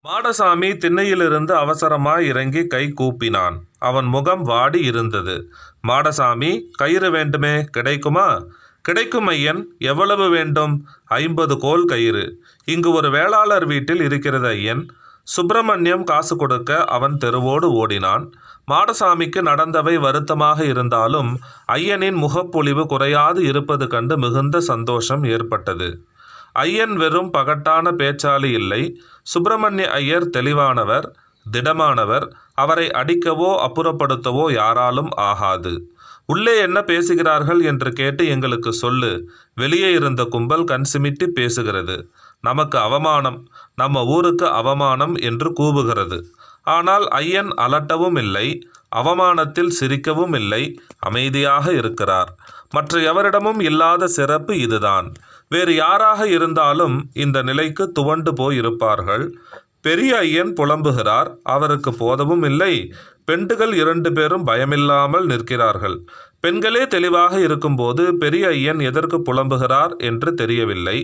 மாடசாமி திண்ணையிலிருந்து அவசரமாய் இறங்கி கை கூப்பினான். அவன் முகம் வாடி இருந்தது. மாடசாமி, கயிறு வேண்டுமே, கிடைக்குமா? கிடைக்கும் ஐயன். எவ்வளவு வேண்டும்? 50 கோல் கயிறு. இங்கு ஒரு வேளாளர் வீட்டில் இருக்கிறது ஐயன். சுப்பிரமணியம் காசு கொடுக்க அவன் தெருவோடு ஓடினான். மாடசாமிக்கு நடந்தவை வருத்தமாக இருந்தாலும் ஐயனின் முகப்பொலிவு குறையாது இருப்பது கண்டு மிகுந்த சந்தோஷம் ஏற்பட்டது. ஐயன் வெறும் பகட்டான பேச்சாளி இல்லை. சுப்பிரமணிய ஐயர் தெளிவானவர், திடமானவர். அவரை அடிக்கவோ அப்புறப்படுத்தவோ யாராலும் ஆகாது. உள்ளே என்ன பேசுகிறார்கள் என்று கேட்டு எங்களுக்கு சொல்லு. வெளியே இருந்த கும்பல் கண் சிமிட்டி பேசுகிறது. நமக்கு அவமானம், நம்ம ஊருக்கு அவமானம் என்று கூவுகிறது. ஆனால் ஐயன் அலட்டவும் இல்லை, அவமானத்தில் சிரிக்கவும் இல்லை, அமைதியாக இருக்கிறார். மற்ற எவரிடமும் இல்லாத சிறப்பு இதுதான். வேறு யாராக இருந்தாலும் இந்த நிலைக்கு துவண்டு போயிருப்பார்கள். பெரிய ஐயன் புலம்புகிறார். அவருக்கு போதவும் இல்லை. பெண்டுகள் 2 பேரும் பயமில்லாமல் நிற்கிறார்கள். பெண்களே தெளிவாக இருக்கும்போது பெரிய ஐயன் எதற்கு புலம்புகிறார் என்று தெரியவில்லை.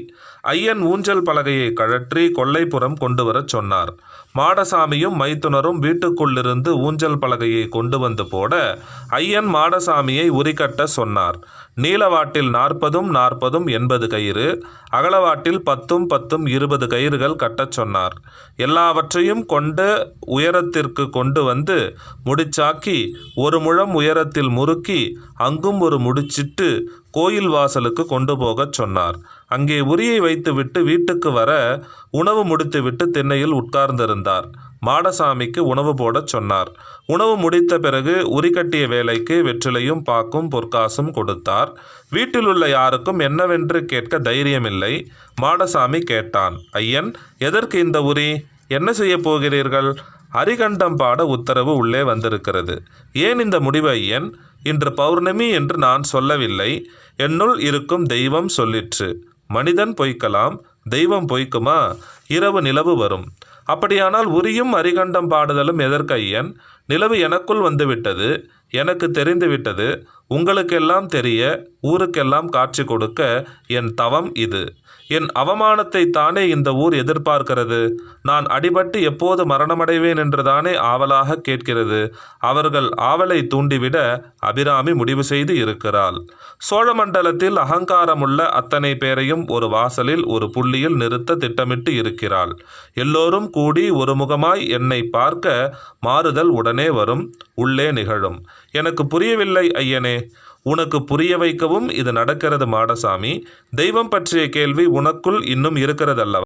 ஐயன் ஊஞ்சல் பலகையை கழற்றி கொல்லைப்புறம் கொண்டு வரச் சொன்னார். மாடசாமியும் மைத்துனரும் வீட்டுக்குள்ளிருந்து ஊஞ்சல் பலகையை கொண்டு வந்து போட ஐயன் மாடசாமியை உரிக்கட்ட சொன்னார். நீளவாட்டில் 40 40 80 கயிறு, அகலவாட்டில் 10 10 20 கயிறுகள் கட்டச் சொன்னார். எல்லாவற்றையும் கொண்டு உயரத்திற்கு கொண்டு வந்து முடிச்சாக்கி 1 முழம் உயரத்தில் முறுக்கி அங்கும் ஒரு முடிச்சிட்டு கோயில் வாசலுக்கு கொண்டு போகச் சொன்னார். அங்கே உரியை வைத்துவிட்டு வீட்டுக்கு வர உணவு முடித்துவிட்டு திண்ணையில் உட்கார்ந்திருந்தார். மாடசாமிக்கு உணவு போடச் சொன்னார். உணவு முடித்த பிறகு உரி கட்டிய வேலைக்கு வெற்றிலையும் பாக்கும் பொற்காசும் கொடுத்தார். வீட்டில் உள்ள யாருக்கும் என்னவென்று கேட்க தைரியமில்லை. மாடசாமி கேட்டான், ஐயன், எதற்கு இந்த உரி? என்ன செய்ய போகிறீர்கள்? அரிகண்டம் பாட உத்தரவு உள்ளே வந்திருக்கிறது. ஏன் இந்த முடிவு ஐயன்? இன்று பௌர்ணமி என்று நான் சொல்லவில்லை. என்னுள் இருக்கும் தெய்வம் சொல்லிற்று. மனிதன் பொய்க்கலாம், தெய்வம் பொய்க்குமா? இரவு நிலவு வரும். அப்படியானால் உரியும் அரிகண்டம் பாடுதலும் எதற்கு ஐயன்? நிலவு எனக்குள் வந்துவிட்டது, எனக்கு தெரிந்துவிட்டது. உங்களுக்கெல்லாம் தெரிய, ஊருக்கெல்லாம் காட்சி கொடுக்க என் தவம் இது. என் அவமானத்தை தானே இந்த ஊர் எதிர்பார்க்கிறது. நான் அடிபட்டு எப்போது மரணமடைவேன் என்றுதானே ஆவலாக கேட்கிறது. அவர்கள் ஆவலை தூண்டிவிட அபிராமி முடிவு செய்து இருக்கிறாள். சோழ மண்டலத்தில் அகங்காரமுள்ள அத்தனை பேரையும் ஒரு வாசலில் ஒரு புள்ளியில் நிறுத்த திட்டமிட்டு இருக்கிறாள். எல்லோரும் கூடி ஒருமுகமாய் என்னை பார்க்க மாறுதல் உடனே வரும், உள்ளே நிகழும். எனக்கு புரியவில்லை ஐயனே. உனக்கு புரிய வைக்கவும் இது நடக்கிறது மாடசாமி. தெய்வம் பற்றிய கேள்வி உனக்குள் இன்னும் இருக்கிறதல்லவா?